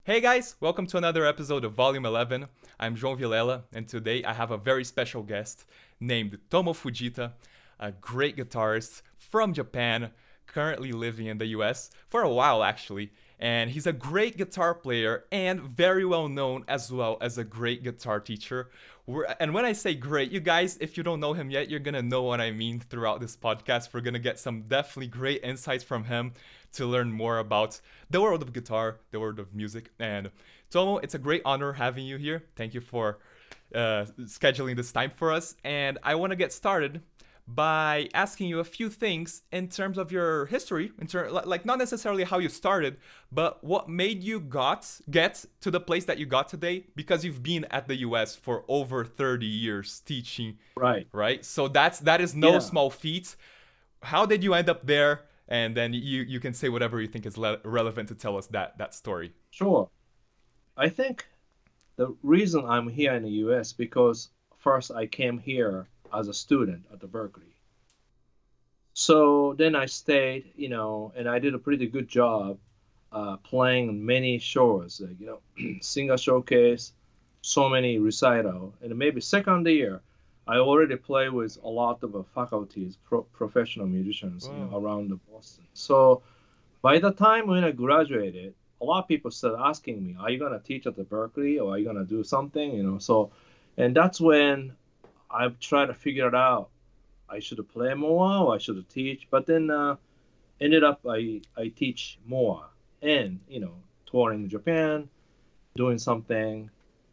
Hey guys, welcome to another episode of Volume 11. I'm João Vilela, and today I have a very special guest named Tomo Fujita, a great guitarist from Japan, currently living in the US for a while actually. And he's a great guitar player and very well known as well as a great guitar teacher. And when I say great, you guys, if you don't know him yet, you're gonna know what I mean throughout this podcast. We're gonna get some definitely great insights from him to learn more about the world of guitar, the world of music. And Tomo, it's a great honor having you here. Thank you for scheduling this time for us. And I want to get started by asking you a few things in terms of your history, like not necessarily how you started, but what made you get to the place that you got today, because you've been at the US for over 30 years teaching, right? So that is no small feat. How did you end up there? And then you can say whatever you think is relevant to tell us that story. Sure. I think the reason I'm here in the US because first I came here as a student at the Berkeley. So then I stayed, and I did a pretty good job playing many shows, singer showcase, so many recital, and maybe second year I already play with a lot of faculties, professional musicians, Wow. around the Boston. So by the time when I graduated, a lot of people started asking me, "Are you gonna teach at the Berkeley, or are you gonna do something?" So, and that's when I tried to figure it out. I should play more, or I should teach. But then ended up I teach more, and touring Japan, doing something,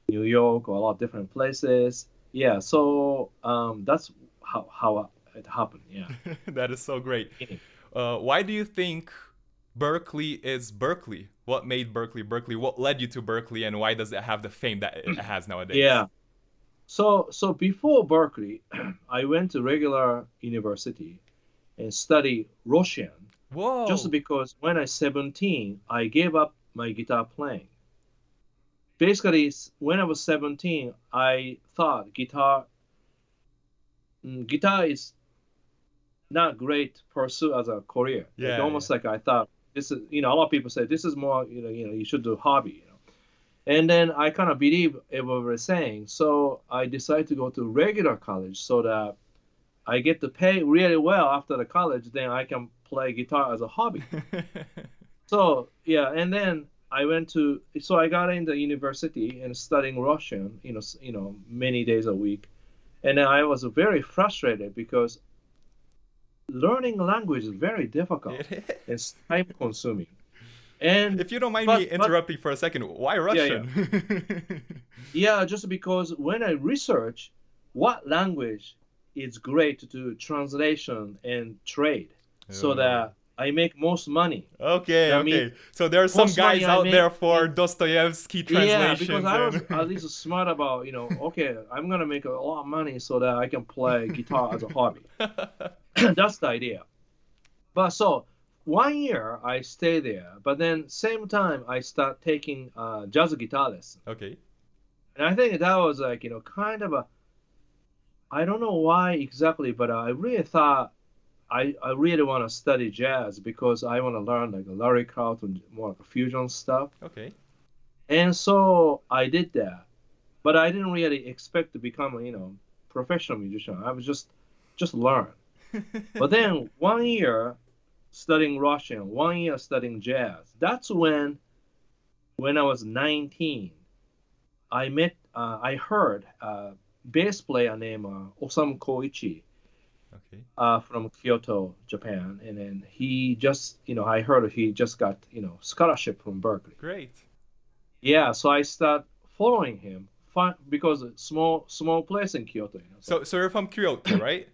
New York, or a lot of different places. Yeah, so that's how it happened. Yeah. That is so great. Why do you think Berkeley is Berkeley? What made Berkeley Berkeley? What led you to Berkeley, and why does it have the fame that it has nowadays? Yeah. So before Berkeley, I went to regular university and studied Russian just Whoa. because when I was 17, I gave up my guitar playing. Basically, when I was 17, I thought guitar is not great to pursue as a career. Like Yeah, yeah. almost like I thought this is, a lot of people say this is more, you should do hobby. And then I kind of believe in what we're saying. So I decided to go to regular college so that I get to pay really well after the college. Then I can play guitar as a hobby. So yeah, and then so I got into university and studying Russian, many days a week. And then I was very frustrated because learning a language is very difficult. It It's time consuming. If you don't mind me But interrupting for a second, why yeah, yeah. Russian? Yeah, just because when I research what language is great to do translation and trade so Oh. that I make most money. Okay, That means okay. So there are some most money guys I out make there for in, Dostoevsky yeah, because translations I was at and least smart about, okay, I'm gonna make a lot of money so that I can play guitar as a hobby. That's the idea. But so 1 year I stay there, but then same time I start taking jazz guitar lessons. Okay. And I think that was like, kind of a I don't know why exactly, but I really thought I really want to study jazz because I want to learn like a Larry Kraut and more like fusion stuff. Okay. And so I did that, but I didn't really expect to become a professional musician. I was just learn. But then 1 year studying Russian, 1 year studying jazz. That's when I was 19, I heard a bass player named Osamu Koichi Okay. from Kyoto, Japan, and then he just, I heard he just got, scholarship from Berkeley. Great. Yeah, so I start following him, because it's small place in Kyoto, so So you're from Kyoto, right?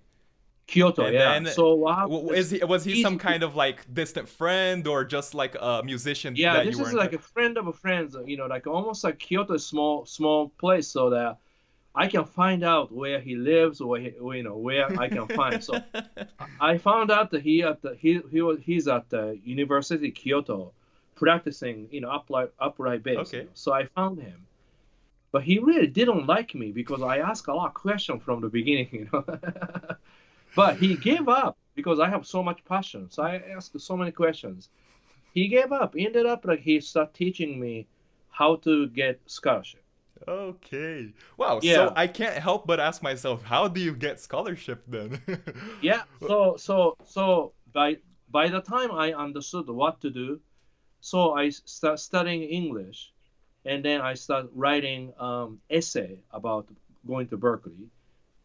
Kyoto, And yeah. then So what happened is was he some easy to, kind of like distant friend or just like a musician yeah. that you This were is in like touch? a friend of a friend, like almost like Kyoto, is small place, so that I can find out where he lives, or where I can find. So I found out that he's at the University of Kyoto practicing, upright bass. Okay. So I found him, but he really didn't like me because I asked a lot of questions from the beginning. But he gave up because I have so much passion. So I asked so many questions. He gave up. He ended up like he started teaching me how to get scholarship. Okay. Wow. So Yeah, I can't help but ask myself, how do you get scholarship then? yeah. So by the time I understood what to do, so I start studying English, and then I start writing essay about going to Berkeley,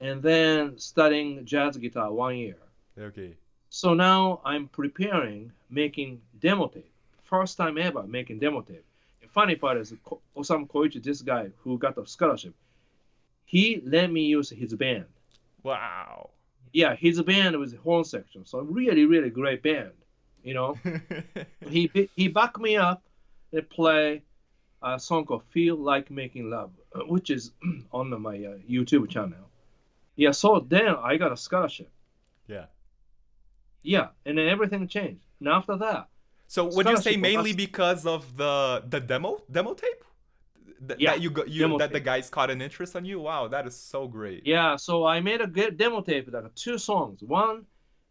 and then studying jazz guitar 1 year. Okay. So now I'm preparing making demo tape. First time ever making demo tape. The funny part is Osamu Koichi, this guy who got the scholarship, he let me use his band. Wow. Yeah, his band was horn section, so really, really great band. You know, he backed me up and play a song called "Feel Like Making Love," which is on my YouTube channel. Yeah, so then I got a scholarship. Yeah. Yeah, and then everything changed. And after that, So would you say scholarship mainly was because of the demo tape yeah, that you got you demo that the tape. guys caught an interest on you? Wow, that is so great. Yeah, so I made a good demo tape, like two songs. One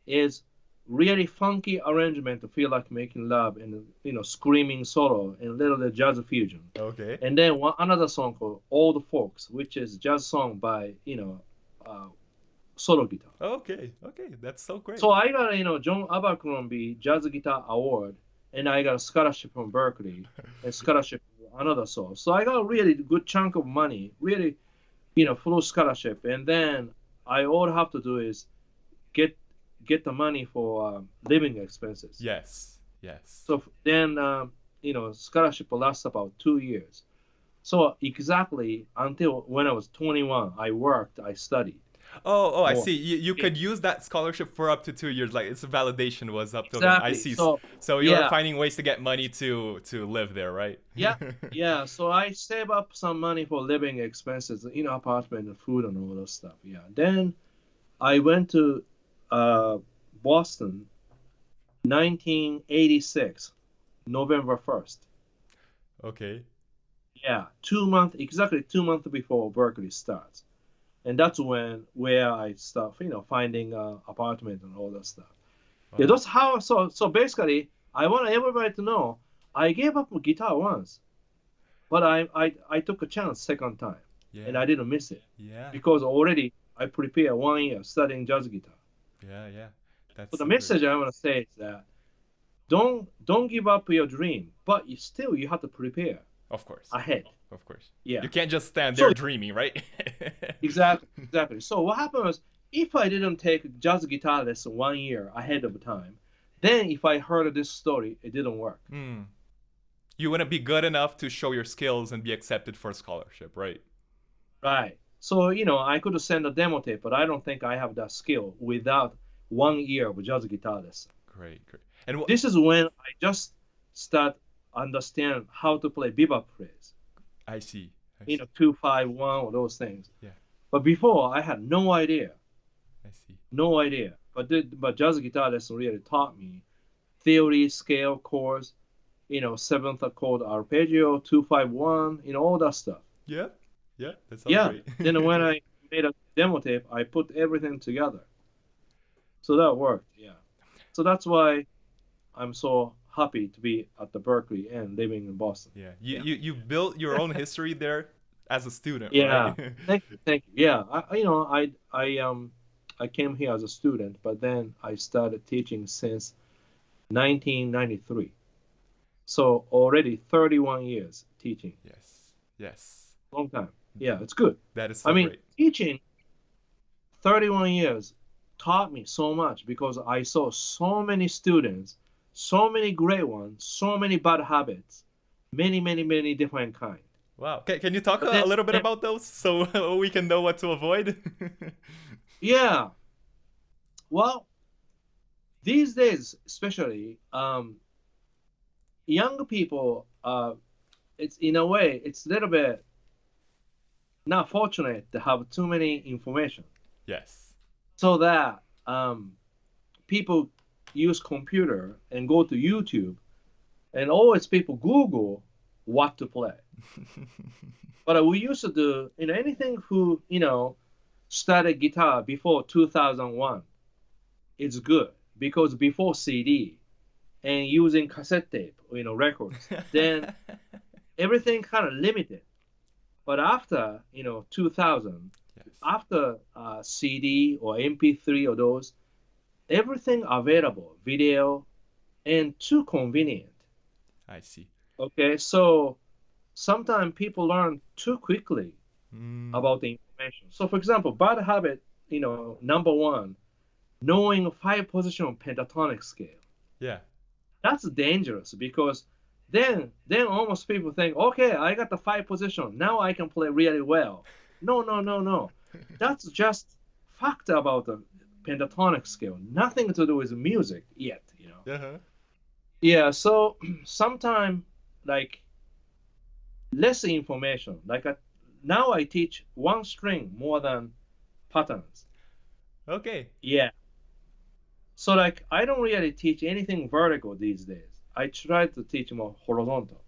is really funky arrangement to feel like making love and screaming solo and a little bit jazz fusion. Okay. And then another song called Old Folks, which is jazz song by uh, solo guitar. Okay. Okay. That's so great. So I got John Abercrombie Jazz Guitar Award, and I got a scholarship from Berkeley and scholarship from another source. So I got a really good chunk of money, really full scholarship, and then all I have to do is get the money for living expenses. Yes. Yes. So then scholarship lasts about 2 years. So exactly until when I was 21, I worked, I studied Oh, I more. see. You Yeah, could use that scholarship for up to 2 years. Like its validation was up till then. I exactly. see. So So you are yeah, finding ways to get money to live there, right? yeah, yeah. So I save up some money for living expenses, apartment and food and all those stuff. Yeah. Then I went to uh, Boston, 1986, November 1st. Okay. Yeah, 2 months, exactly 2 months before Berkeley starts. And that's where I start, finding apartment and all that stuff. Yeah, Wow. that's how. So basically, I want everybody to know I gave up guitar once, but I took a chance second time, and Yeah. I didn't miss it Yeah. because already I prepared 1 year studying jazz guitar. Yeah. Yeah. So That's the so great. message I want to say is that don't give up your dream, but you have to prepare Of course. ahead. Of course. Yeah. You can't just stand there So dreaming, right? exactly. So what happened was if I didn't take jazz guitar lesson 1 year ahead of time, then if I heard this story, it didn't work. Hmm. You wouldn't be good enough to show your skills and be accepted for a scholarship, right? Right. So, I could send a demo tape, but I don't think I have that skill without 1 year of jazz guitar lesson. Great, great. And This is when I just start understand how to play bebop phrase, I see. I see. 2-5-1 or those things. Yeah, But before I had no idea, I see. no idea. But jazz guitar lesson really taught me theory, scale, chords, seventh chord arpeggio, 2-5-1, all that stuff. Yeah, yeah. That sounds Yeah. great. Then when I made a demo tape, I put everything together. So that worked. Yeah. So that's why I'm so happy to be at the Berkeley and living in Boston. Yeah, Yeah. you built your own history there as a student, right? Yeah. Thank you. Yeah. I came here as a student, but then I started teaching since 1993. So already 31 years teaching. Yes, yes. Long time. Yeah, it's good. That is I so mean, great. teaching 31 years taught me so much because I saw so many students, so many great ones, so many bad habits, many, many, many different kind. Wow. Can you talk But a little bit about those so we can know what to avoid? yeah, well, these days, especially, young people, it's in a way, it's a little bit not fortunate to have too many information, Yes. so that people use computer and go to YouTube, and always people Google what to play. But we used to do anything who started guitar before 2001. It's good because before CD and using cassette tape, records, then everything kind of limited. But after 2000, Yes. after CD or MP3 or those, everything available, video, and too convenient. I see. Okay, so sometimes people learn too quickly Mm, about the information. So, for example, bad habit, number one, knowing five position pentatonic scale. yeah. That's dangerous because then almost people think, okay, I got the five position. Now I can play really well. No, no, no, no. That's just fact about the pentatonic scale. Nothing to do with music yet. Uh-huh. Yeah, so sometimes like less information. Now I teach one string more than patterns. Okay. Yeah. So like I don't really teach anything vertical these days. I try to teach more horizontal.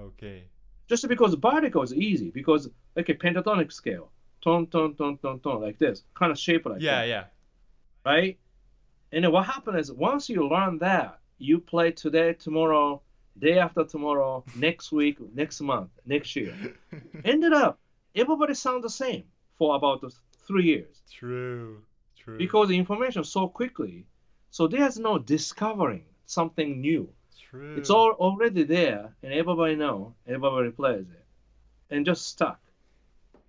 Okay. Just because vertical is easy because like a pentatonic scale, tone, tone, tone, tone, tone, like this, kind of shape like Yeah, that, yeah. right? And then what happens is once you learn that, you play today, tomorrow, day after tomorrow, next week, next month, next year. Ended up, everybody sounds the same for about 3 years True. True. because the information so quickly. So there's no discovering something new. It's True. all already there, and everybody know, everybody plays it, and just stuck.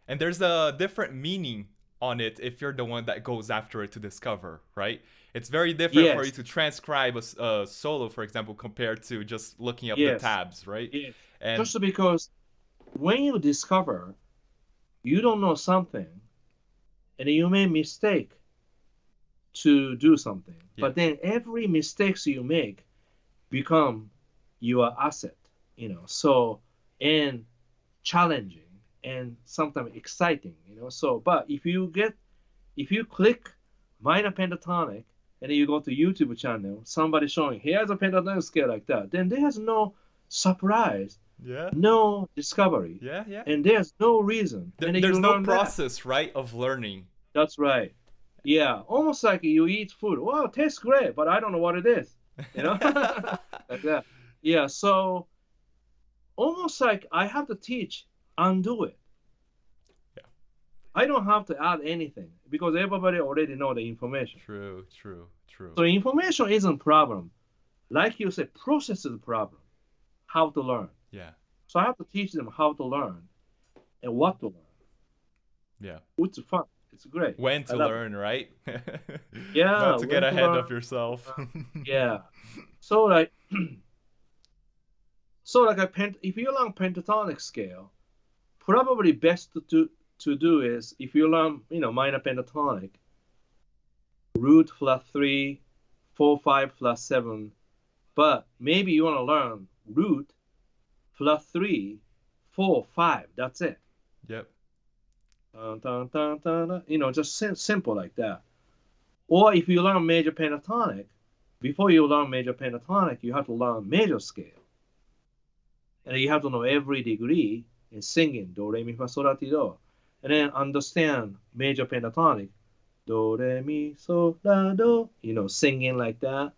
And there's a different meaning on it if you're the one that goes after it to discover, right? It's very different for you Yes, to transcribe a solo, for example, compared to just looking up the yes, tabs, right? yes. And Just because when you discover you don't know something, and you make mistake to do something, yeah, but then every mistakes you make become your asset, So and challenging and sometimes exciting. So, but if you click minor pentatonic and then you go to YouTube channel, somebody showing here's a pentatonic scale like that, then there's no surprise, yeah, no discovery, yeah, yeah. and there's no reason. And then you There's no learn that. process, right, of learning. That's right. Yeah, almost like you eat food. Wow, it tastes great, but I don't know what it is. You know, like that. Yeah, so almost like I have to teach, undo it. Yeah, I don't have to add anything because everybody already know the information. true, true, true. So information isn't problem. Like you said, process is the problem. How to learn. Yeah, So I have to teach them how to learn and what to learn. yeah. It's fun. It's great. When I to love it. learn, right? Yeah, Not to get when to ahead learn. of yourself. Yeah. So like if you learn pentatonic scale, probably best to do is if you learn minor pentatonic, root flat 3, 4 5 flat 7, but maybe you want to learn root flat 3, 4 5. That's it. Yep. Dun, dun, dun, dun, dun. Just simple like that. Or if you learn major pentatonic, before you learn major pentatonic, you have to learn major scale. And you have to know every degree in singing, do, re, mi, fa, sol, la, ti, do. And then understand major pentatonic, do, re, mi, sol, la, do, singing like that.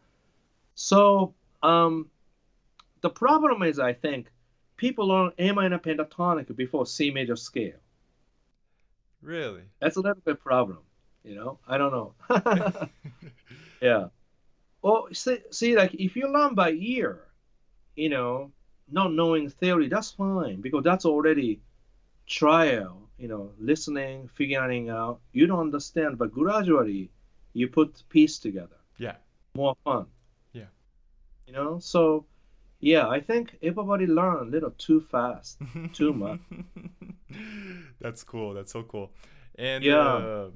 So the problem is, I think, people learn A minor pentatonic before C major scale. Really? That's a little bit problem, I don't know. Yeah. Or see, like if you learn by ear, you know, not knowing theory, that's fine because that's already trial, listening, figuring out. You don't understand, but gradually you put piece together. Yeah. More fun, Yeah. So yeah, I think everybody learn a little too fast, too much. That's cool. That's so cool. And Yeah.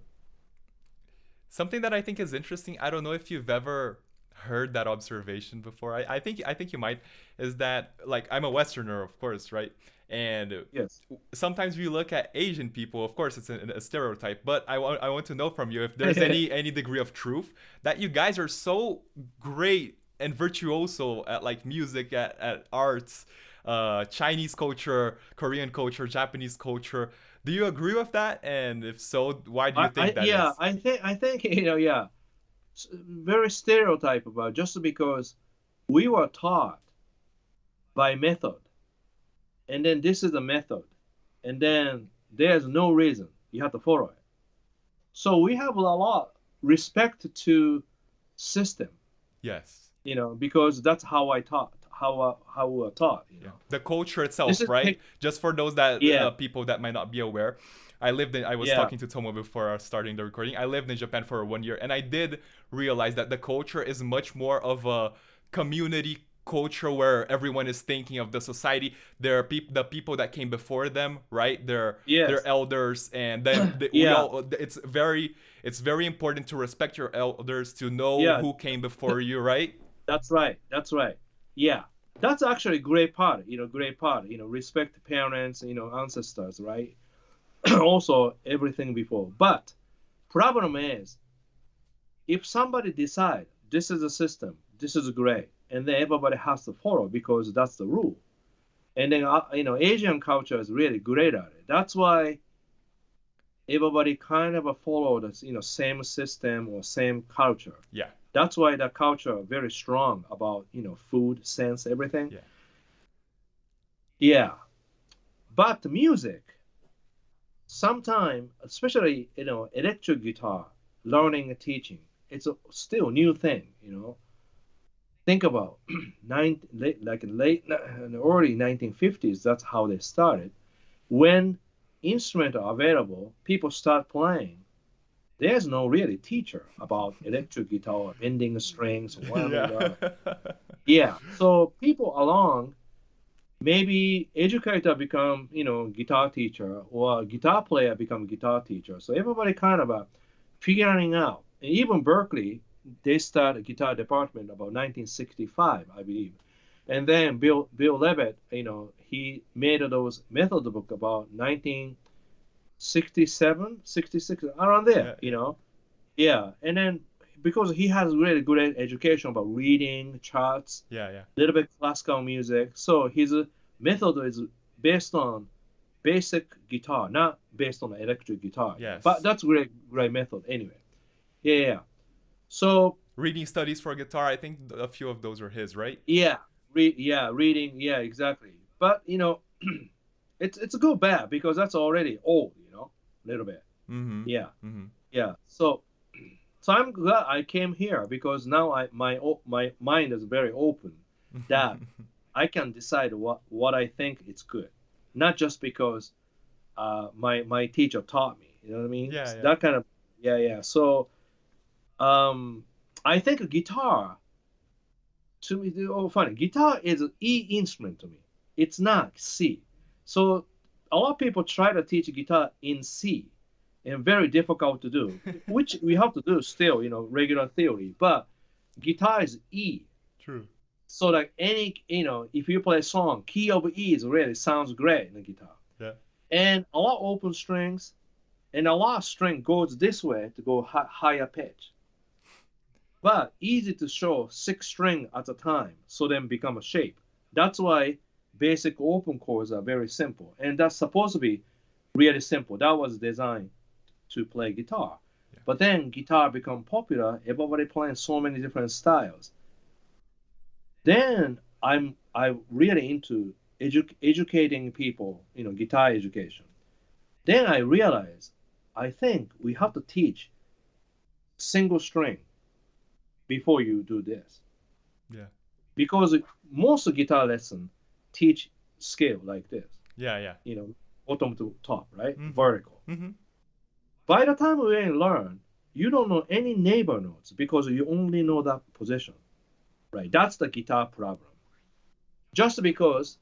something that I think is interesting, I don't know if you've ever heard that observation before. I think you might, is that like I'm a Westerner, of course, right? And Yes. sometimes we look at Asian people, of course it's a stereotype, but I want to know from you if there's any degree of truth that you guys are so great and virtuoso at like music, at arts, Chinese culture, Korean culture, Japanese culture. Do you agree with that? And if so, why do you think that Yeah, is? I think yeah, very stereotype about just because we were taught by method and then this is the method, and then there's no reason you have to follow it. So we have a lot respect to system, Yes. because that's how I taught, how we were taught. Yeah. The culture This itself, is right? Just for those that yeah, people that might not be aware, I was yeah, talking to Tomo before starting the recording. I lived in Japan for 1 year, and I did realize that the culture is much more of a community culture where everyone is thinking of the society. There are the people that came before them, right? They're yes, elders, and then we yeah, all. It's very important to respect your elders, to know yeah. who came before you, right? That's right. That's right. Yeah, that's actually a great part. Great part. Respect parents. Ancestors. Right. Also, everything before. But problem is, if somebody decide this is a system, this is great, and then everybody has to follow because that's the rule. And then Asian culture is really great at it. That's why everybody kind of follow the same system or same culture. Yeah. That's why the culture very strong about food sense everything. Yeah. Yeah, but the music sometimes, especially electric guitar, learning and teaching, it's still new thing. Think about like in the early 1950s. That's how they started. When instruments are available, people start playing. There's no really teacher about electric guitar, bending the strings, or Yeah. whatever. Yeah, so people along, maybe educator become guitar teacher, or guitar player become guitar teacher. So everybody kind of figuring out. And even Berkeley, they start a guitar department about 1965, I believe. And then Bill Levitt, he made those method book about 1967, 66, around there. Yeah. Yeah. Yeah. And then because he has really good education about reading charts, Yeah. Yeah. little bit classical music. So his method is based on basic guitar, not based on electric guitar. But Yes. that's great method anyway. Yeah, yeah. So Reading studies for guitar. I think a few of those are his, right? yeah, reading, yeah, exactly. But it's a good bad because that's already old, a little bit. Mm-hmm. Yeah, Mm-hmm. yeah. So I'm glad I came here because now my mind is very open that I can decide what I think it's good, not just because my teacher taught me. You know what I mean? Yeah. So Yeah. that kind of yeah, yeah. So um, I think guitar to me, oh funny, guitar is an E instrument to me. It's not C. So a lot of people try to teach guitar in C, and very difficult to do, which we have to do still, regular theory. But guitar is E. True. So like if you play a song, key of E is really sounds great in the guitar. Yeah. And a lot of open strings, and a lot of string goes this way to go higher pitch. But easy to show six string at a time, so then become a shape. That's why basic open chords are very simple, and that's supposed to be really simple. That was designed to play guitar. Yeah. But then guitar become popular, everybody playing so many different styles. Then I really into educating people, guitar education. Then I realized I think we have to teach single string before you do this Yeah. because most guitar lesson teach scale like this, Yeah. Yeah. bottom to top, right, Mm-hmm. vertical. Mm-hmm. By the time we learn, you don't know any neighbor notes because you only know that position, right? That's the guitar problem. Just because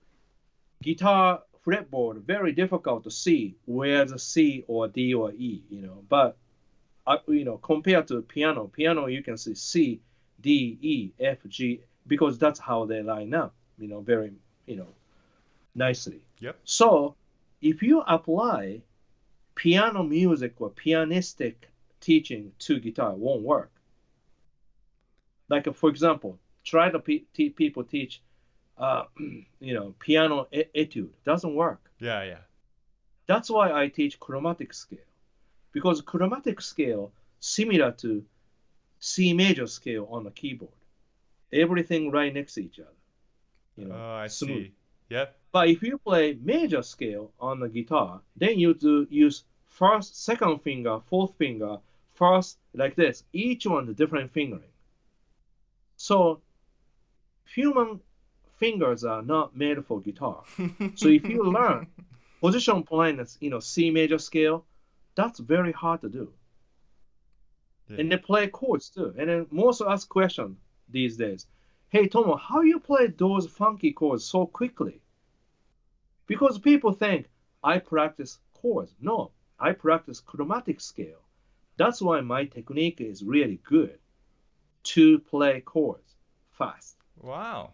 guitar fretboard very difficult to see where's a C or D or E, but compared to piano you can see C, D, E, F, G because that's how they line up, very you know nicely. Yep. So if you apply piano music or pianistic teaching to guitar, it won't work. Like for example, try to people teach uh, piano etude. Doesn't work. Yeah. Yeah. That's why I teach chromatic scale because chromatic scale similar to C major scale on the keyboard. Everything right next to each other. I Smooth. see. Yep. But if you play major scale on the guitar, then you do use first, second finger, fourth finger, first, like this. Each one the different fingering. So human fingers are not made for guitar. So if you learn position playing at C major scale, that's very hard to do. Yeah. And they play chords too. And then most ask question these days, hey Tomo, how you play those funky chords so quickly? Because people think I practice chords. No, I practice chromatic scale. That's why my technique is really good to play chords fast. Wow.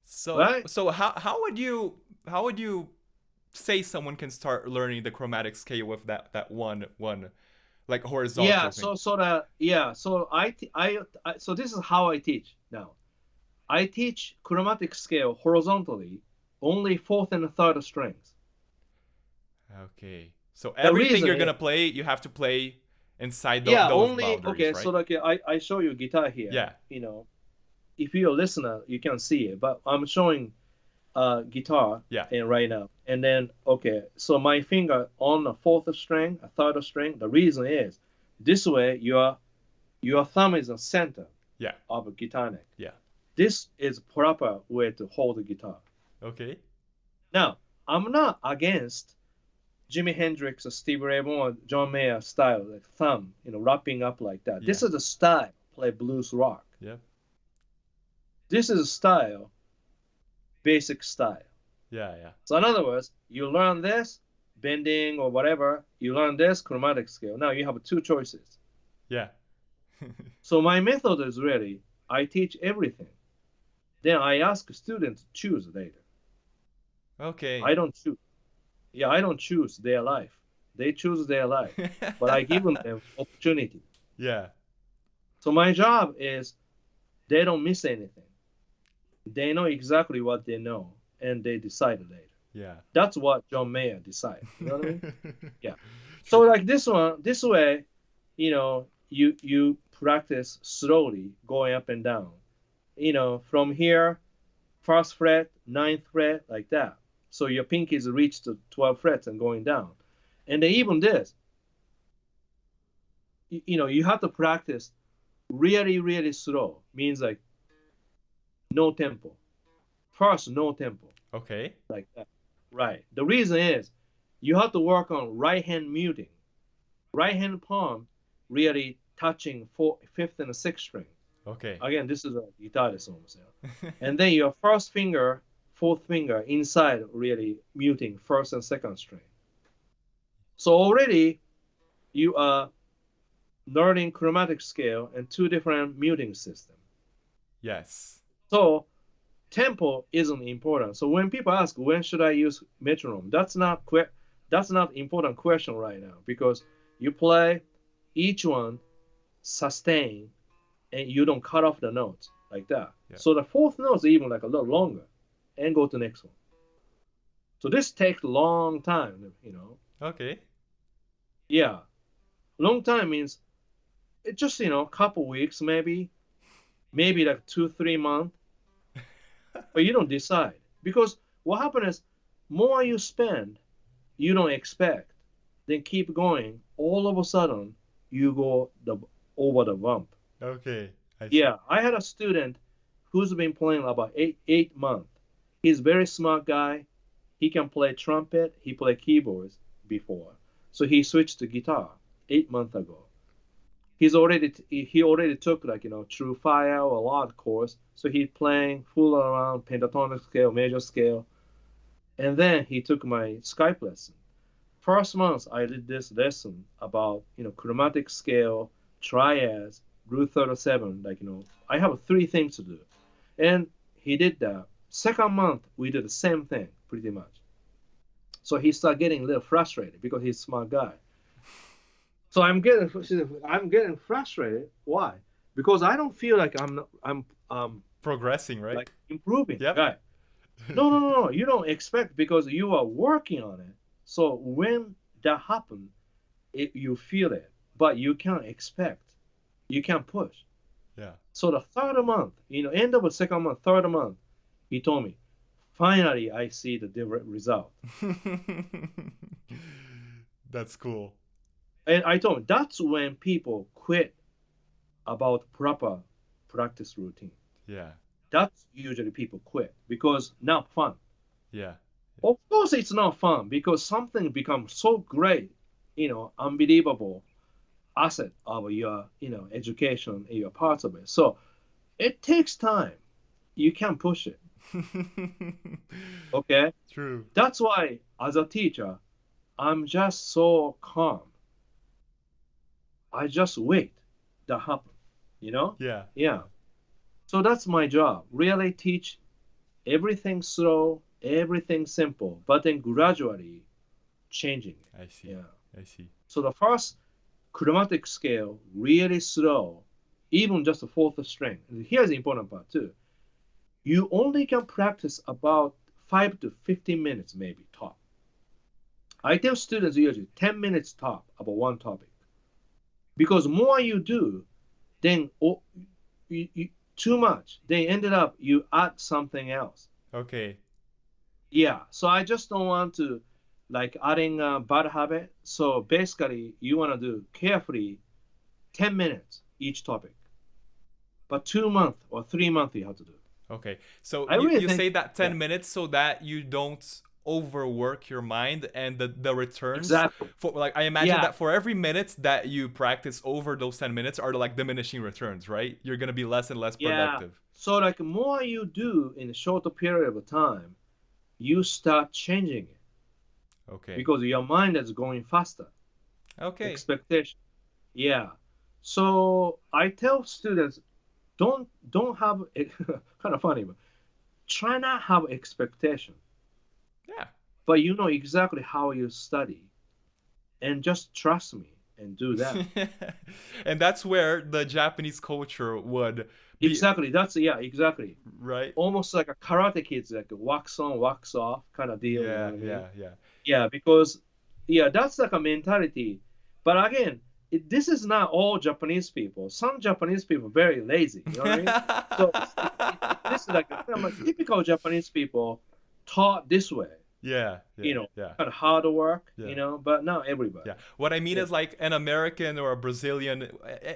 So Right? so how would you say someone can start learning the chromatic scale with that one like Yeah, horizontal thing? so this is how I teach now. I teach chromatic scale horizontally, only fourth and third strings. Okay. So The everything reason you're is, gonna play, you have to play inside yeah, those only boundaries, okay. So right? like I show you guitar here. Yeah. If you're a listener, you can see it, but I'm showing guitar Yeah. and right now. And then okay, so my finger on the fourth string, a third string. The reason is this way your thumb is the center Yeah. of a guitar neck. Yeah. This is proper way to hold the guitar. Okay. Now, I'm not against Jimi Hendrix or Stevie Ray Vaughan or John Mayer style, like thumb, wrapping up like that. Yeah. This is a style, play blues rock. Yeah. This is a style, basic style. Yeah. Yeah. So in other words, you learn this, bending or whatever, you learn this chromatic scale. Now you have two choices. Yeah. So my method is really, I teach everything. Then I ask students to choose later. Okay. I don't choose. Yeah, I don't choose their life. They choose their life. But I give them opportunity. Yeah. So my job is they don't miss anything. They know exactly what they know and they decide later. Yeah. That's what John Mayer decided. You know what I mean? Yeah. So like this way, you practice slowly going up and down. From here, first fret, ninth fret, like that. So your pinkies reach to 12 frets and going down. And then even this, you have to practice really, really slow. Means like no tempo. First, no tempo. Okay. Like that. Right. The reason is you have to work on right hand muting. Right hand palm really touching fifth and sixth string. Okay. Again, this is a guitarist almost. Yeah. And then your first finger, fourth finger inside really muting first and second string. So already you are learning chromatic scale and two different muting systems. Yes. So tempo isn't important. So when people ask when should I use metronome, that's not important question right now because you play each one sustain and you don't cut off the notes like that. Yeah. So the fourth note is even like a little longer and go to the next one. So this takes a long time, Okay. Yeah. Long time means it just, couple weeks maybe like 2-3 months. But you don't decide. Because what happens is more you spend, you don't expect, then keep going, all of a sudden you go over the bump. Okay. Yeah, I had a student who's been playing about eight months. He's a very smart guy. He can play trumpet. He played keyboards before. So he switched to guitar 8 months ago. He already took True Fire or a lot course. So he's playing full around pentatonic scale, major scale. And then he took my Skype lesson. First month I did this lesson about chromatic scale, triads, root 37. I have 3 things to do. And he did that. Second month we did the same thing pretty much. So he started getting a little frustrated because he's a smart guy. So I'm getting frustrated. Why? Because I don't feel like I'm progressing, right? like improving. Yep. Right. No. You don't expect because you are working on it. So when that happens, you feel it, but you can't expect. You can't push. Yeah. So the third month, end of the second month, third month, he told me, finally I see the result. That's cool. And I told him that's when people quit about proper practice routine. Yeah. That's usually people quit because not fun. Yeah. Of course, it's not fun because something becomes so great, unbelievable asset of your, education, your parts of it. So it takes time. You can't push it. Okay. True. That's why, as a teacher, I'm just so calm. I just wait that happen. You know? Yeah. Yeah. So that's my job. Really teach everything slow, everything simple, but then gradually changing it. I see. Yeah. I see. So the first chromatic scale really slow, even just the fourth string. And here's the important part too. You only can practice about 5 to 15 minutes maybe top. I tell students usually 10 minutes top about one topic. Because more you do, then too much. Then ended up you add something else. Okay. Yeah. So I just don't want to like adding a bad habit. So basically you want to do carefully 10 minutes each topic. But 2 months or 3 months you have to do. Okay. So I you, really you think say that 10 yeah, minutes so that you don't overwork your mind and the returns exactly. for like I imagine Yeah. that for every minute that you practice over those 10 minutes are like diminishing returns, right? You're going to be less and less Yeah. productive. So like more you do in a shorter period of time, you start changing it Okay. because your mind is going faster. Okay. Expectation. Yeah. So I tell students, don't have kind of funny, but try not have expectation, Yeah. but you know exactly how you study, and just trust me and do that. And that's where the Japanese culture would be, Exactly. That's yeah. Exactly. right? Almost like a karate kids, like a wax on, wax off kind of deal. You know Yeah, what I mean? yeah, yeah. Yeah, because yeah, that's like a mentality. But again, this is not all Japanese people. Some Japanese people are very lazy. You know what I mean? So this is like kind of typical Japanese people taught this way. Yeah, You yeah, know, yeah. kind of hard work. Yeah. But not everybody. Yeah. What I mean Yeah, is like an American or a Brazilian,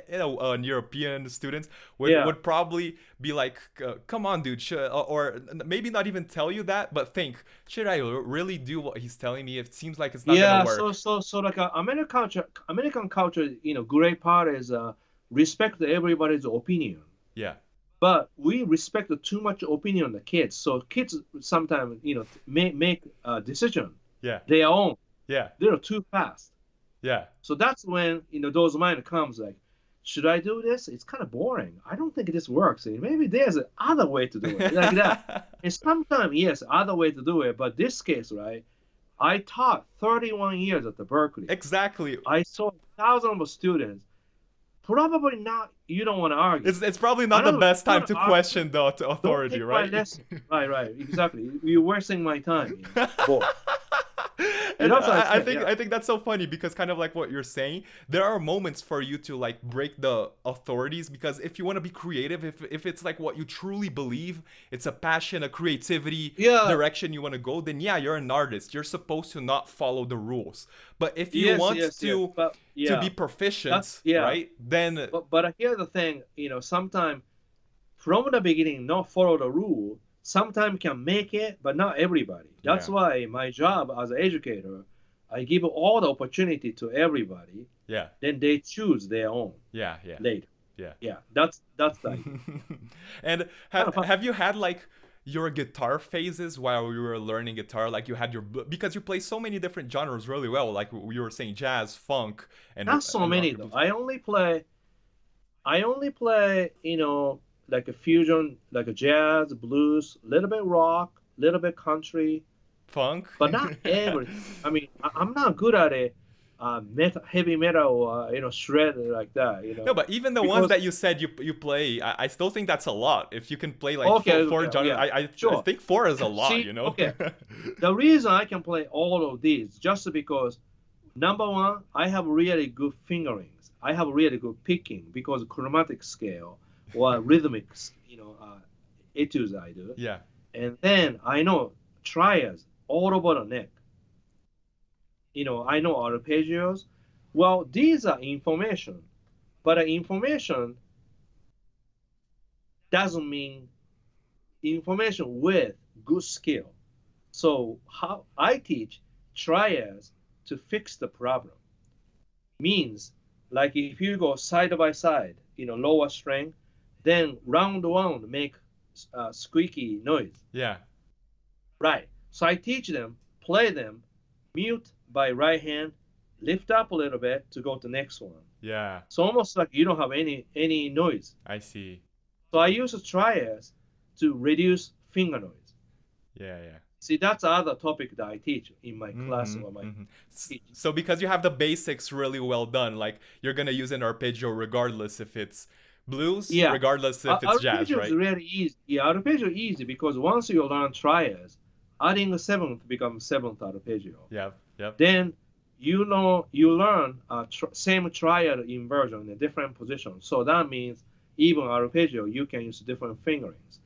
an European student yeah, would probably be like, "Come on, dude," or maybe not even tell you that, but think, "Should I really do what he's telling me? It seems like it's not gonna yeah. So work." so like American culture. Great part is respect everybody's opinion. Yeah, But we respect too much opinion of the kids. So kids sometimes, make a decision yeah, their own. yeah, They're too fast. yeah. So that's when, those mind comes like, should I do this? It's kind of boring. I don't think this works. Maybe there's another way to do it, like that. And sometimes, yes, other way to do it. But this case, right? I taught 31 years at the Berkeley. Exactly. I saw thousands of students. Probably not. You don't want to argue. It's probably I not the don't. best You time want to to argue? question the Don't authority, take my right? lesson. Right, exactly. You're wasting my time. Boy. And And that's what I I said, think yeah. I think that's so funny because kind of like what you're saying, there are moments for you to like break the authorities because if you want to be creative, if it's like what you truly believe, it's a passion, a creativity Yeah, direction you want to go, then yeah, you're an artist. You're supposed to not follow the rules. But if you yes, want yes, yes. But to yeah, be that's proficient, yeah. right? Then But here's the thing, sometimes from the beginning, not follow the rule. Sometimes can make it, but not everybody. That's yeah. why my job as an educator, I give all the opportunity to everybody. Yeah. Then they choose their own Yeah, yeah. later. Yeah. Yeah, that's the idea. And Kind of fun. have you had like your guitar phases while you were learning guitar? Like you had your because you play so many different genres really well. Like you were saying, jazz, funk, Not so and rock many and though. blues. I only play, like a fusion, like a jazz, blues, little bit rock, little bit country, Funk. but not everything. I mean, I'm not good at it, heavy metal, shred like that, No, but even the ones because that you said you play, I still think that's a lot. If you can play like okay, four okay, genres, yeah, I sure. think four is a lot. See, You know. okay, the reason I can play all of these just because number one, I have really good fingerings. I have really good picking because chromatic scale or rhythmic, etudes I do. Yeah. And then I know triads all over the neck. I know arpeggios. Well, these are information, but information doesn't mean information with good skill. So how I teach triads to fix the problem means like if you go side by side, lower string, then round one make squeaky noise. Yeah. Right. So I teach them, play them, mute by right hand, lift up a little bit to go to the next one. Yeah. So almost like you don't have any noise. I see. So I use triads to reduce finger noise. Yeah, yeah. See, that's other topic that I teach in my class or my teach. So because you have the basics really well done, like you're gonna use an arpeggio regardless if it's blues, Yeah. regardless if it's jazz, Arpeggio right? is really easy. Yeah, arpeggio is easy because once you learn triads, adding a seventh becomes seventh arpeggio. Yep, yep. Then you learn same triad inversion in a different position. So that means even arpeggio you can use different fingerings.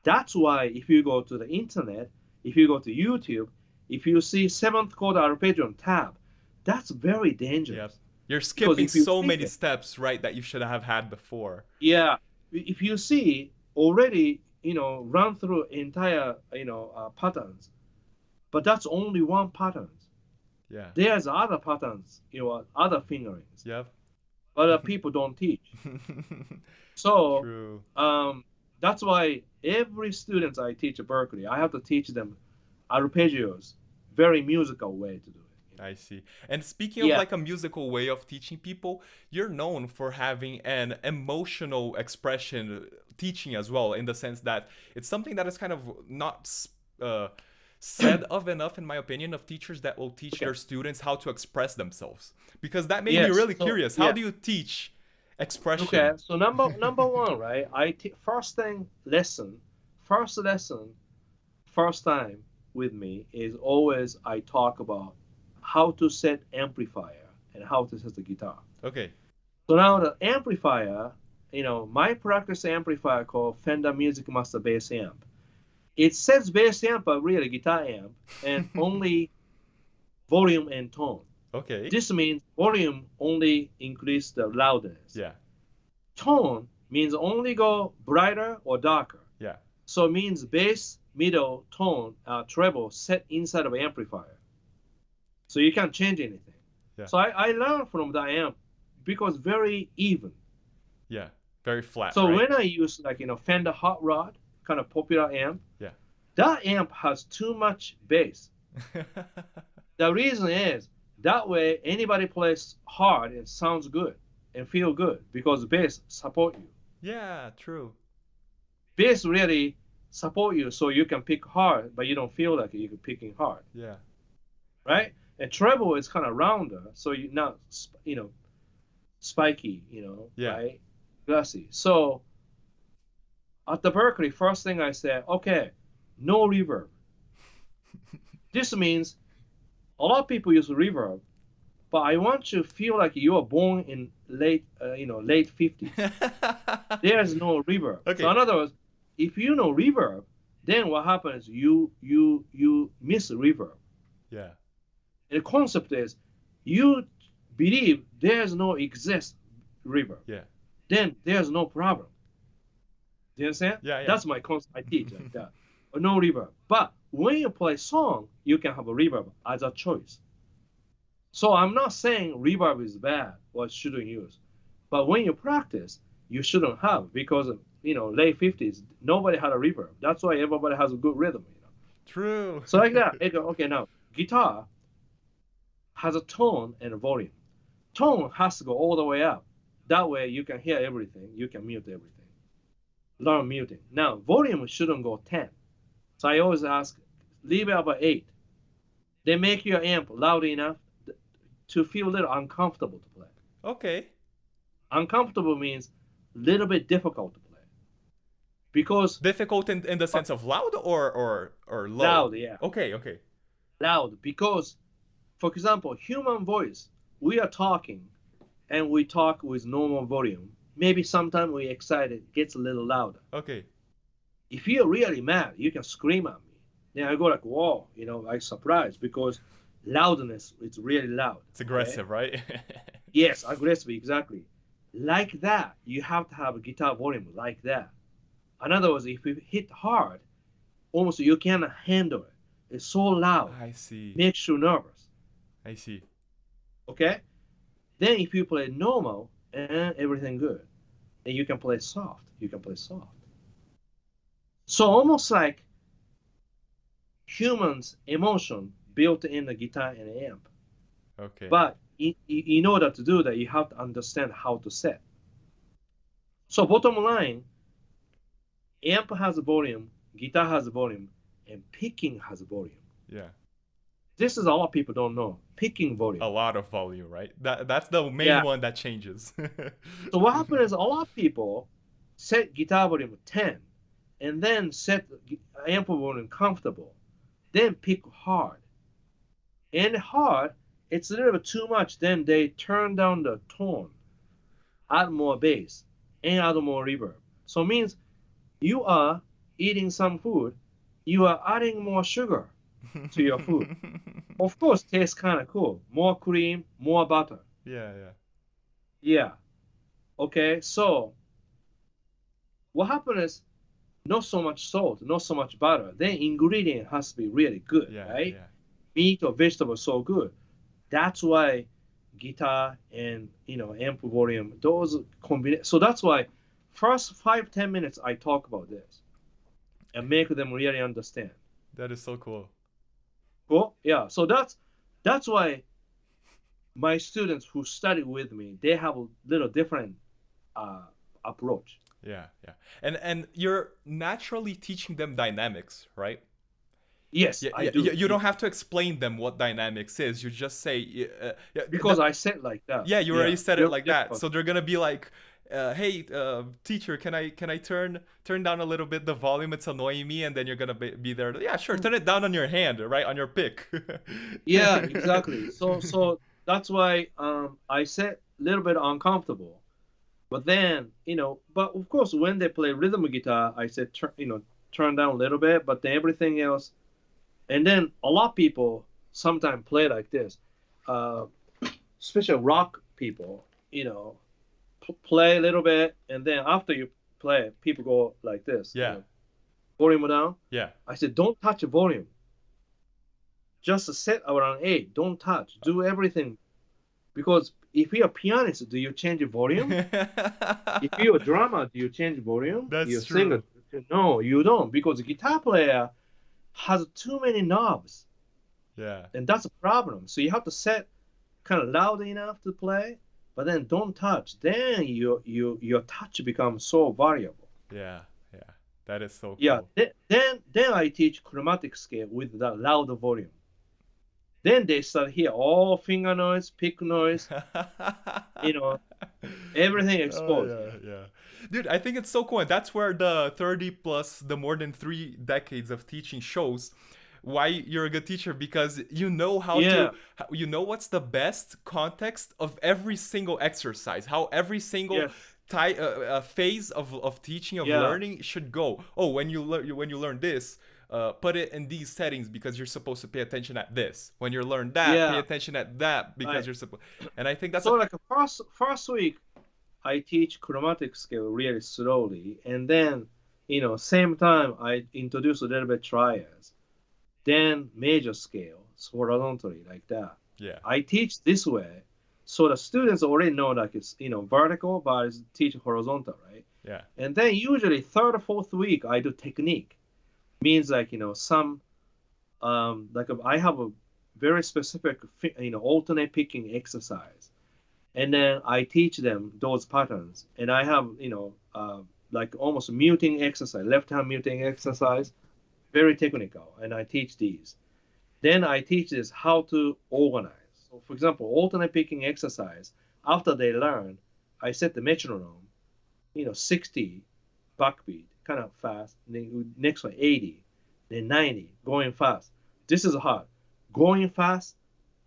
That's why if you go to the internet, if you go to YouTube, if you see seventh chord arpeggio tab, that's very dangerous. Yep. You're skipping so many steps, right, that you should have had before. Yeah. If you see already, run through entire, patterns, but that's only one pattern. Yeah. There's other patterns, other fingerings. Yep. But people don't teach. So True. That's why every student I teach at Berkeley, I have to teach them arpeggios, very musical way to do it. I see. And speaking of like a musical way of teaching people, you're known for having an emotional expression teaching as well, in the sense that it's something that is kind of not said of enough, in my opinion, of teachers that will teach their students how to express themselves. Because that made me really curious. How do you teach expression? Okay, so number one, right? First time with me is always I talk about how to set amplifier and how to set the guitar. Okay. So now the amplifier, my practice amplifier called Fender Music Master Bass Amp. It sets bass amp, but really guitar amp, and only volume and tone. Okay. This means volume only increase the loudness. Yeah. Tone means only go brighter or darker. Yeah. So it means bass, middle, tone, treble set inside of amplifier. So you can't change anything. Yeah. So I learned from the amp because very even. Yeah. Very flat. So right? when I use Fender Hot Rod, kind of popular amp, yeah, that amp has too much bass. The reason is that way anybody plays hard and sounds good and feel good because bass support you. Yeah, true. Bass really support you so you can pick hard, but you don't feel like you're picking hard. Yeah. Right? And treble is kind of rounder, so you're not, spiky, yeah. right? Glassy. So at the Berkeley, first thing I said, okay, no reverb. This means a lot of people use reverb, but I want you to feel like you are born in late 50s. There's no reverb. Okay. So in other words, if you know reverb, then what happens? You miss reverb. Yeah. And the concept is, you believe there's no exist reverb. Yeah. Then there's no problem. Do you understand? Yeah, yeah. That's my concept. I teach like that. No reverb. But when you play song, you can have a reverb as a choice. So I'm not saying reverb is bad or shouldn't use. But when you practice, you shouldn't have, because late 50s, nobody had a reverb. That's why everybody has a good rhythm. True. So like that. Okay, now guitar has a tone and a volume. Tone has to go all the way up. That way you can hear everything. You can mute everything. Learn muting. Now, volume shouldn't go 10. So I always ask, leave it about 8. They make your amp loud enough to feel a little uncomfortable to play. Okay. Uncomfortable means a little bit difficult to play. Because difficult in the sense of loud or low? Loud, yeah. Okay. Loud, because, for example, human voice, we are talking, and we talk with normal volume. Maybe sometimes we excited, gets a little louder. Okay. If you're really mad, you can scream at me. Then I go like, whoa, like surprised because loudness is really loud. It's Okay. aggressive, right? Yes, aggressive, exactly. Like that, you have to have a guitar volume like that. In other words, if you hit hard, almost you cannot handle it. It's so loud, I see. makes you nervous. I see. Okay. Then if you play normal and everything good, then you can play soft. You can play soft. So almost like humans' emotion built in the guitar and amp. Okay. But in order to do that, you have to understand how to set. So bottom line, amp has a volume, guitar has a volume, and picking has a volume. Yeah. This is a lot of people don't know. Picking A volume. lot of volume, right? That's the main Yeah. one that changes. So what happens is a lot of people set guitar volume 10 and then set amp volume comfortable, then pick hard. And hard, it's a little bit too much. Then they turn down the tone, add more bass, and add more reverb. So it means you are eating some food, you are adding more sugar to your food. Of course, tastes kind of cool. More cream, more butter. Yeah, yeah. Yeah. Okay. So what happens is not so much salt, not so much butter. Then ingredient has to be really good, Yeah, right? yeah. Meat or vegetable so good. That's why guitar and amp volume those combine. So that's why first 5-10 minutes I talk about this and make them really understand. That is so cool. Cool. Yeah. So that's why my students who study with me they have a little different uh, approach. Yeah, yeah. And you're naturally teaching them dynamics, right? Yes, Yeah, I yeah. do. You don't have to explain them what dynamics is. You just say, yeah, Because I said like that. yeah, you Yeah. already said it Very like that. difficult. So they're gonna be like, hey, teacher, can I turn down a little bit the volume? It's annoying me. And then you're gonna be there. Yeah, sure. Turn it down on your hand, right, on your pick. Yeah, exactly. So that's why I said a little bit uncomfortable. But then, but of course, when they play rhythm guitar, I said, turn down a little bit, but then everything else. And then a lot of people sometimes play like this, uh, especially rock people, play a little bit, and then after you play, people go like this, Yeah, volume down. yeah. I said, don't touch the volume. Just set around 8. Don't touch. Do everything. Because if you're a pianist, do you change the volume? If you're a drummer, do you change volume? You're That's a singer. true. No, you don't. Because the guitar player has too many knobs. Yeah, And that's a problem. So you have to set kind of loud enough to play, but then don't touch. Then your touch becomes so variable. yeah, yeah. That is so Yeah. cool. Then I teach chromatic scale with the loud volume. Then they start hear all finger noise, pick noise, you know, everything Oh exposed. yeah, yeah. Dude, I think it's so cool. And that's where the 30 plus the more than 3 decades of teaching shows why you're a good teacher, because you know how to Yeah. you know what's the best context of every single exercise, how every single Yes. phase of teaching, of Yeah. learning should go. Oh, when you learn this, put it in these settings because you're supposed to pay attention at this. When you learn that, pay Yeah. attention at that because Right. you're supposed. And I think that's So like first week, I teach chromatic scale really slowly, and then same time I introduce a little bit triads, then major scale, horizontally like that. yeah, I teach this way, so the students already know like it's vertical, but it's teach horizontal, right? yeah, And then usually third or fourth week I do technique, means like some like I have a very specific alternate picking exercise, and then I teach them those patterns, and I have like almost muting exercise, left hand muting exercise, very technical, and I teach these. Then I teach this how to organize. So for example, alternate picking exercise, after they learn, I set the metronome, 60 backbeat, kind of fast. Then next one 80, then 90, going fast. This is hard. Going fast,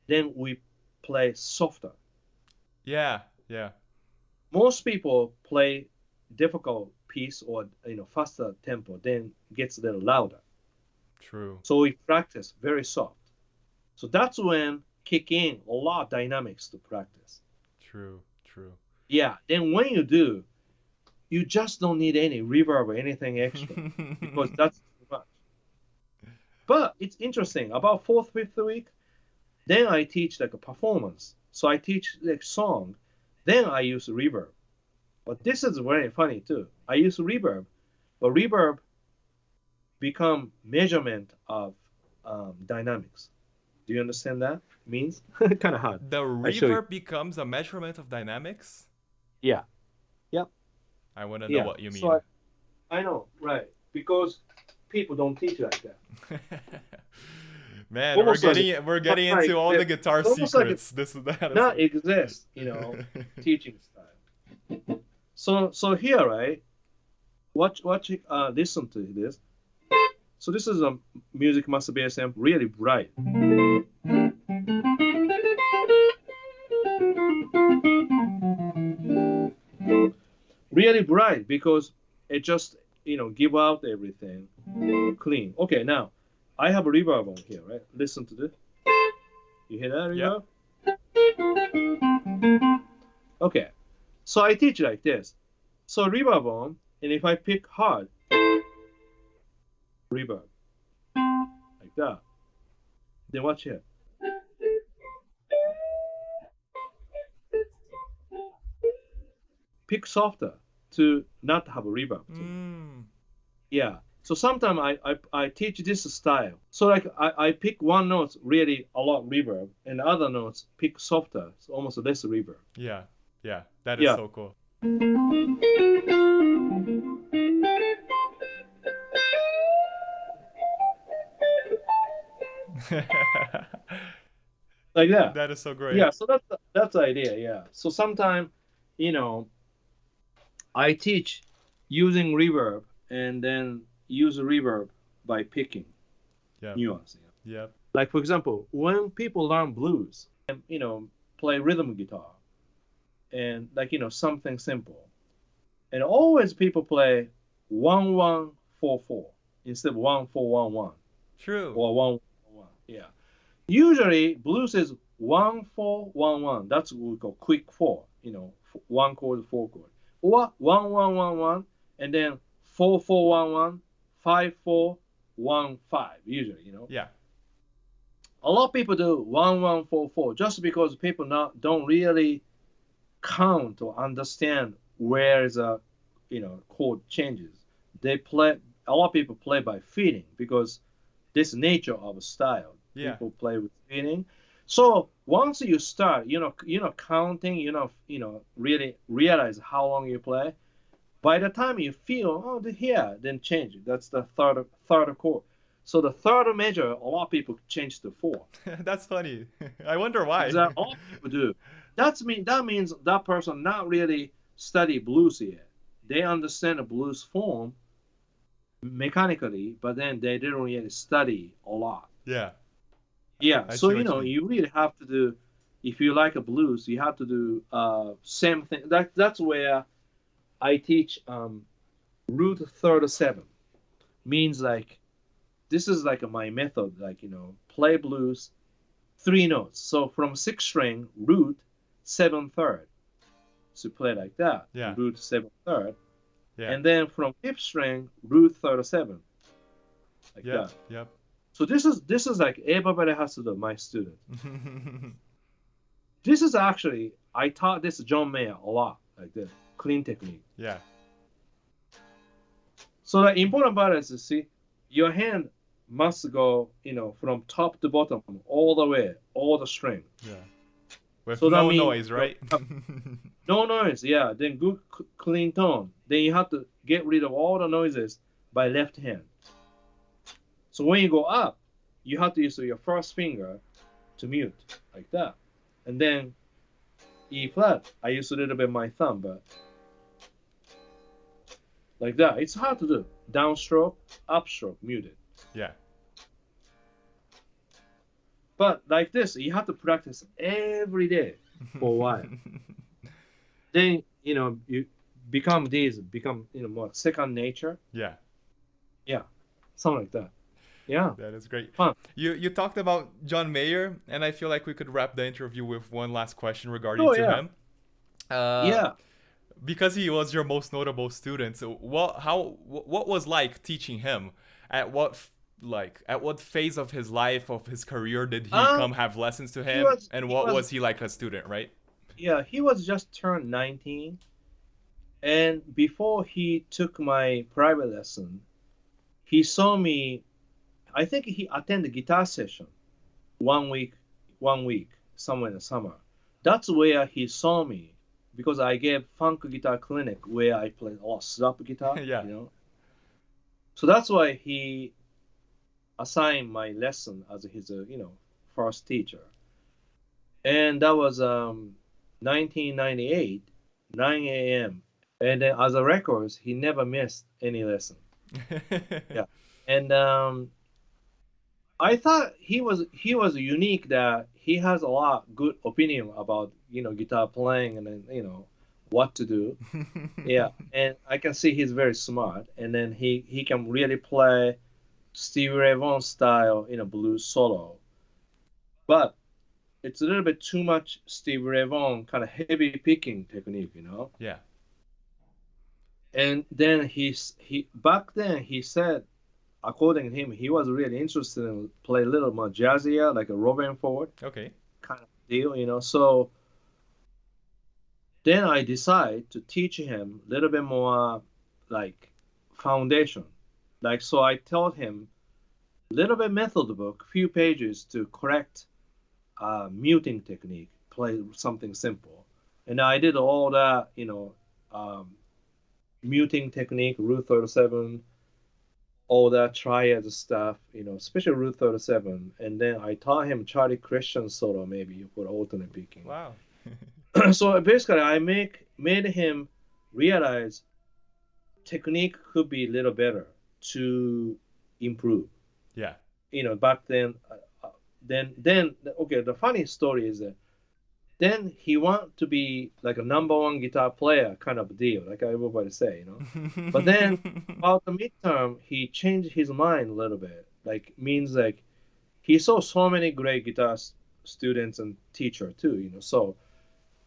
then we play softer. yeah, yeah. Most people play difficult piece or faster tempo, then gets a little louder. True. So we practice very soft. So that's when kick in a lot of dynamics to practice. True. True. Yeah. Then when you do, you just don't need any reverb or anything extra because that's too much. But it's interesting. About fourth, fifth week, then I teach like a performance. So I teach like song. Then I use reverb. But this is very funny too. I use reverb, but reverb become measurement of dynamics. Do you understand that means? Kind of hard. The reverb becomes a measurement of dynamics? Yeah. Yep. I want to know what you mean. So I know, right? Because people don't teach like that. Man, almost we're getting into all the guitar secrets. Like this is that. Not exist, teaching style. So here, right? Listen to this. So this is a music master BSM, really bright. Really bright because it just give out everything clean. Okay, now I have a reverb on here, right? Listen to this. You hear that reverb? Yep. Okay, so I teach like this. So reverb on, and if I pick hard, reverb like that. Then watch here. Pick softer to not have a reverb. Yeah. So sometimes I teach this style. So like I pick one note really a lot reverb, and other notes pick softer, so almost less reverb. Yeah. Yeah. That is so cool. Like that. That is so great. Yeah, so that's the idea, yeah. So sometimes, I teach using reverb and then use reverb by picking nuance. Yep. Like for example, when people learn blues and play rhythm guitar and like something simple, and always people play 1-1-4-4 instead of 1-4-1-1. True. Or 1-1. Yeah. Usually blues is 1-4-1-1. That's what we call quick 4. 1 chord, 4 chord. Or 1-1-1-1 and then 4-4-1-1, 5-4-1-5. Usually, Yeah. A lot of people do 1-1-4-4 just because people don't really count or understand where the chord changes. A lot of people play by feeling because this nature of a style. Yeah. People play with feeling. So once you start, counting, really realize how long you play. By the time you feel, here, then change it. That's the third chord. So the third measure, a lot of people change to 4. That's funny. I wonder why. That all people do. That means that person not really study blues yet. They understand the blues form mechanically, but then they didn't really study a lot. Yeah. Yeah. So you really have to do. If you like a blues, you have to do same thing. That's where I teach root 37. Means like this is like my method. Like play blues 3 notes. So from 6th string root 7 third. So play like that. Yeah. Root 7 third. Yeah. And then from 5th string root 37. Like that. Yep. So this is like everybody has to do. My student. This is actually I taught this John Mayer a lot. Like this clean technique. Yeah. So the important part is to see your hand must go, from top to bottom, all the way, all the string. Yeah. With so no noise, right? No noise, yeah. Then good clean tone. Then you have to get rid of all the noises by left hand. So when you go up, you have to use your first finger to mute, like that. And then E flat, I use a little bit my thumb, but like that. It's hard to do. Downstroke, upstroke, muted. Yeah. But like this, you have to practice every day for a while. Then, become more second nature. Yeah. Yeah, something like that. Yeah, That is great. fun. You talked about John Mayer, and I feel like we could wrap the interview with one last question regarding Oh to yeah, him. Uh, yeah. because he was your most notable student, so what was like teaching him? At what at what phase of his life, of his career, did he Um, come have lessons to he him, was and he what was was he like as a student, right? yeah, he was just turned 19, and before he took my private lesson, he saw me. I think he attended guitar session 1 week, 1 week somewhere in the summer. That's where he saw me because I gave funk guitar clinic where I played a lot of slap guitar, Yeah. So that's why he assigned my lesson as his, first teacher. And that was 1998, 9 a.m. And then as a records, he never missed any lesson. Yeah. And I thought he was unique that he has a lot good opinion about guitar playing and then what to do. Yeah, and I can see he's very smart, and then he can really play Stevie Ray Vaughan style blues solo, but it's a little bit too much Stevie Ray Vaughan kind of heavy picking technique. Yeah. And then he back then he said, according to him, he was really interested in play a little more jazzier, like a Robin Ford Okay. kind of deal. So then I decided to teach him a little bit more like foundation. Like so I taught him a little bit method book, few pages to correct muting technique, play something simple. And I did all that, muting technique, Route 37, all that triad stuff, especially Route 37. And then I taught him Charlie Christian solo maybe for alternate picking. Wow. So basically, I made him realize technique could be a little better to improve. Yeah. Back then, then okay. The funny story is that then he want to be like a number one guitar player kind of deal, like everybody say. But then about the midterm, he changed his mind a little bit. Like means like he saw so many great guitar students and teacher too. So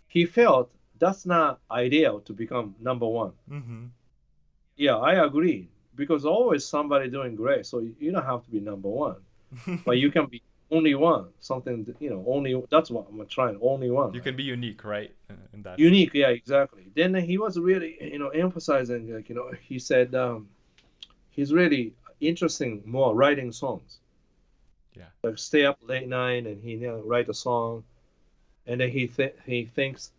he felt that's not ideal to become number one. Mm-hmm. Yeah, I agree because always somebody doing great, so you don't have to be number one, but you can be only one. Something only that's what I'm trying. Only one, You right? can be unique, right? In that sense. Unique, yeah, exactly. Then he was really emphasizing like he said he's really interesting more writing songs. Yeah. Like stay up late night and he write a song, and then he thinks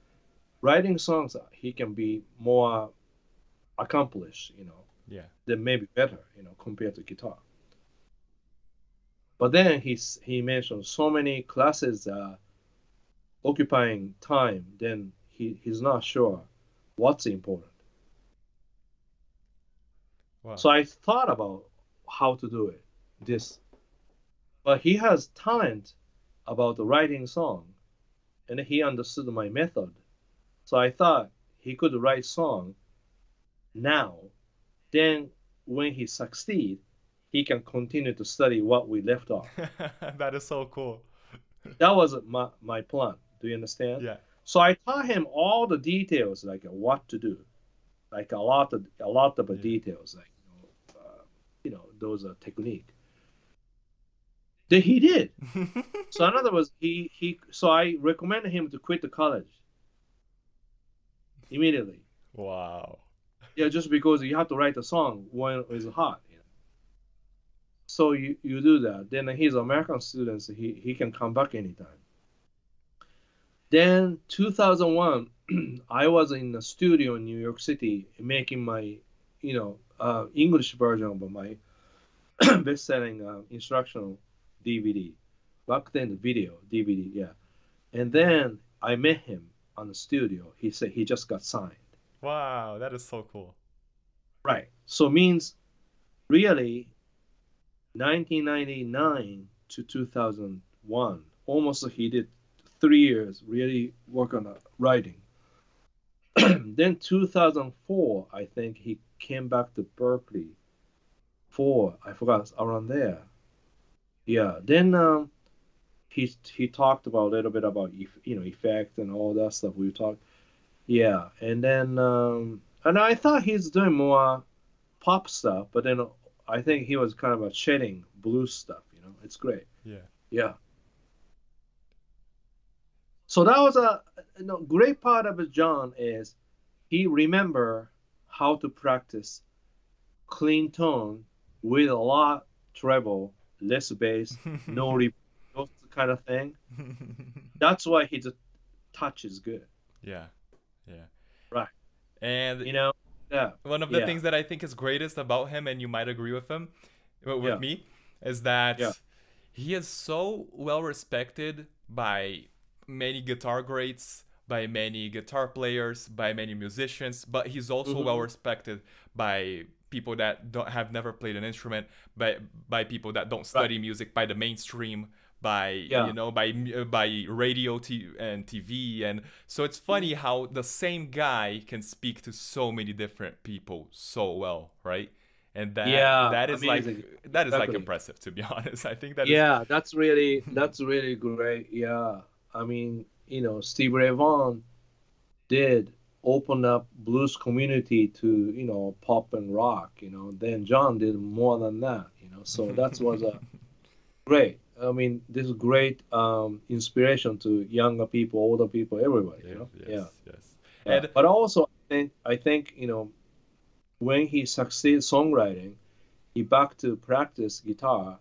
writing songs he can be more accomplished, Yeah. then maybe better, compared to guitar. But then he mentioned so many classes occupying time, then he's not sure what's important. Wow. So I thought about how to do it, this. But he has talent about the writing song, and he understood my method. So I thought he could write song now. Then when he succeed, he can continue to study what we left off. That is so cool. That was my plan. Do you understand? Yeah. So I taught him all the details, like what to do, like a lot of Yeah. details, like those are technique. Then he did. So in other words, so I recommended him to quit the college immediately. Wow. Yeah, just because you have to write a song when it's hot. So you do that. Then he's an American student, so he can come back anytime. Then 2001, I was in the studio in New York City making my, English version of my best-selling instructional DVD. Back then, the video DVD, yeah. And then I met him on the studio. He said he just got signed. Wow, that is so cool. Right. So means really 1999 to 2001, almost he did 3 years really work on writing. then 2004, I think he came back to Berkeley. Four, I forgot, around there. Yeah. Then he talked about a little bit about effect and all that stuff we talked. Yeah, and then and I thought he's doing more pop stuff, but then I think he was kind of a shedding blues stuff. It's great. Yeah. Yeah. So that was a great part of John is he remember how to practice clean tone with a lot treble, less bass, no reverb, those kind of thing. That's why his touch is good. Yeah. Yeah. Right. And You know? Yeah. one of the Yeah. things that I think is greatest about him, and you might agree with him, with Yeah. me, is that Yeah. he is so well respected by many guitar greats, by many guitar players, by many musicians, but he's also well Hmm. respected by people that don't have never played an instrument, by people that don't Right. study music, by the mainstream, by Yeah. by radio and TV. And so it's funny how the same guy can speak to so many different people so well, right? And Yeah. that is like Amazing. Exactly. impressive, to be honest. I think that is Yeah, that's really great. Yeah. I mean, Steve Ray Vaughan did open up blues community to, pop and rock. Then John did more than that. So that was a great. I mean, this is great inspiration to younger people, older people, everybody. Yeah. yes. Yeah. And But also I think, when he succeeds songwriting, he back to practice guitar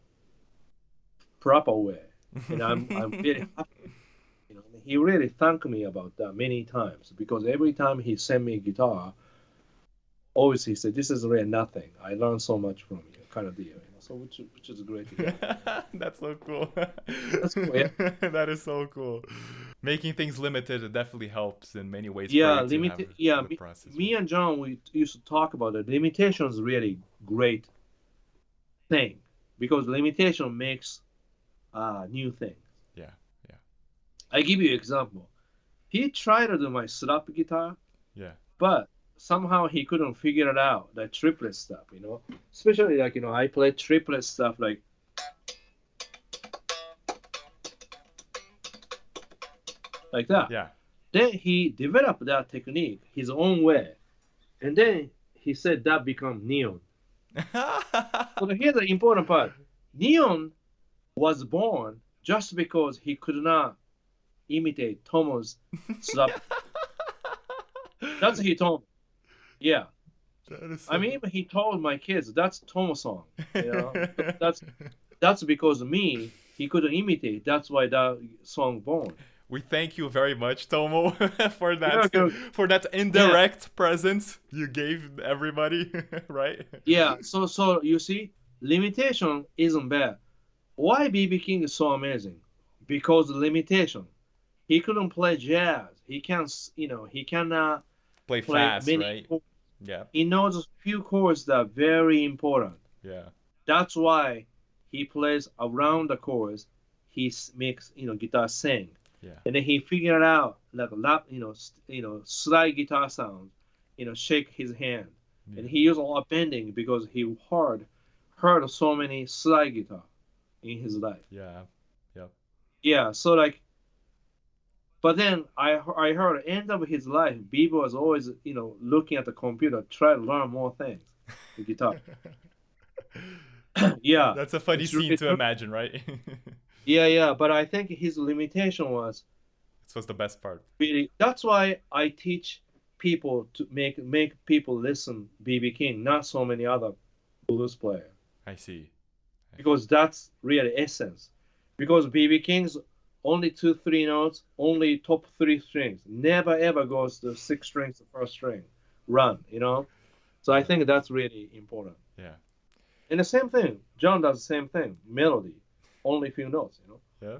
proper way. And I'm really happy. He really thanked me about that many times because every time he sent me guitar, always he said, "This is really nothing. I learned so much from you," kind of deal. So which is great to hear. That's so cool. That's cool. Yeah. That is so cool. Making things limited, it definitely helps in many ways for Yeah. you to have Limited. Yeah. the Me, process. me and John, we used to talk about it. Limitation is really great thing because limitation makes new things. Yeah, yeah, I give you an example. He tried to do my slap guitar, yeah. but somehow he couldn't figure it out, the triplet stuff. Especially like, I play triplet stuff like that. Yeah. Then he developed that technique his own way. And then he said that become neon. So here's the important part. Neon was born just because he could not imitate Tomo's slap. That's what he told me. Yeah. That is I mean, he told my kids that's Tomo song. That's because me, he couldn't imitate. That's why that song born. we thank you very much, Tomo, for Yeah, that okay. for that indirect presence you gave everybody, right? Yeah. So you see, limitation isn't bad. Why BB King is so amazing? Because the limitation. He couldn't play jazz. He can't. He cannot Play play fast, many. right? Yeah, He knows a few chords that are very important. yeah, That's why he plays around the chorus. He makes guitar sing, yeah, and then he figured out like a lot, slide guitar sound, shake his hand, and he used a lot of bending because he heard so many slide guitar in his life. yeah, yeah. Yeah, so like, but then I heard at the end of his life, Bieber was always looking at the computer, try to learn more things, the guitar. Yeah, That's a funny it's scene really to imagine, right? Yeah, but I think his limitation was This was the best part. really. That's why I teach people to make people listen BB King, not so many other blues player, I see. because that's really essence. Because BB King's only 2 3 notes, only top 3 strings, never ever goes to 6 strings, the first string, run. So I think that's really important. Yeah, And the same thing, John does the same thing, melody, only few notes. yeah.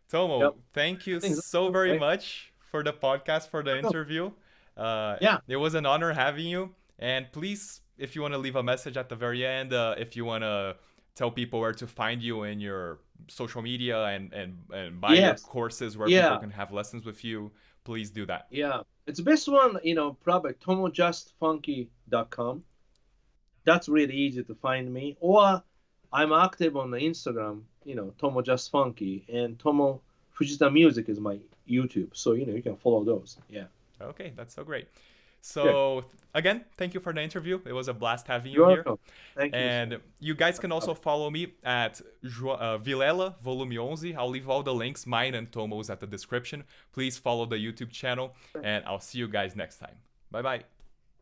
Tomo, Yep. thank you Things so very right? much for the podcast, for the interview. Yeah. It was an honor having you. And please, if you want to leave a message at the very end, if you want to tell people where to find you in your social media and buy your Yes. courses where people Yeah. can have lessons with you, please do that. Yeah. It's the best one, probably tomojustfunky.com. That's really easy to find me. Or I'm active on the Instagram, Tomo Just Funky, and Tomo Fujita Music is my YouTube. So, you can follow those. Yeah. Okay, that's so great. Good. So again, thank you for the interview. It was a blast having you You're here. welcome. Thank you so And much. you guys can also Okay. follow me at Vilela, Volume 11. I'll leave all the links, mine and Tomo's, at the description. Please follow the YouTube channel, and I'll see you guys next time. Bye bye.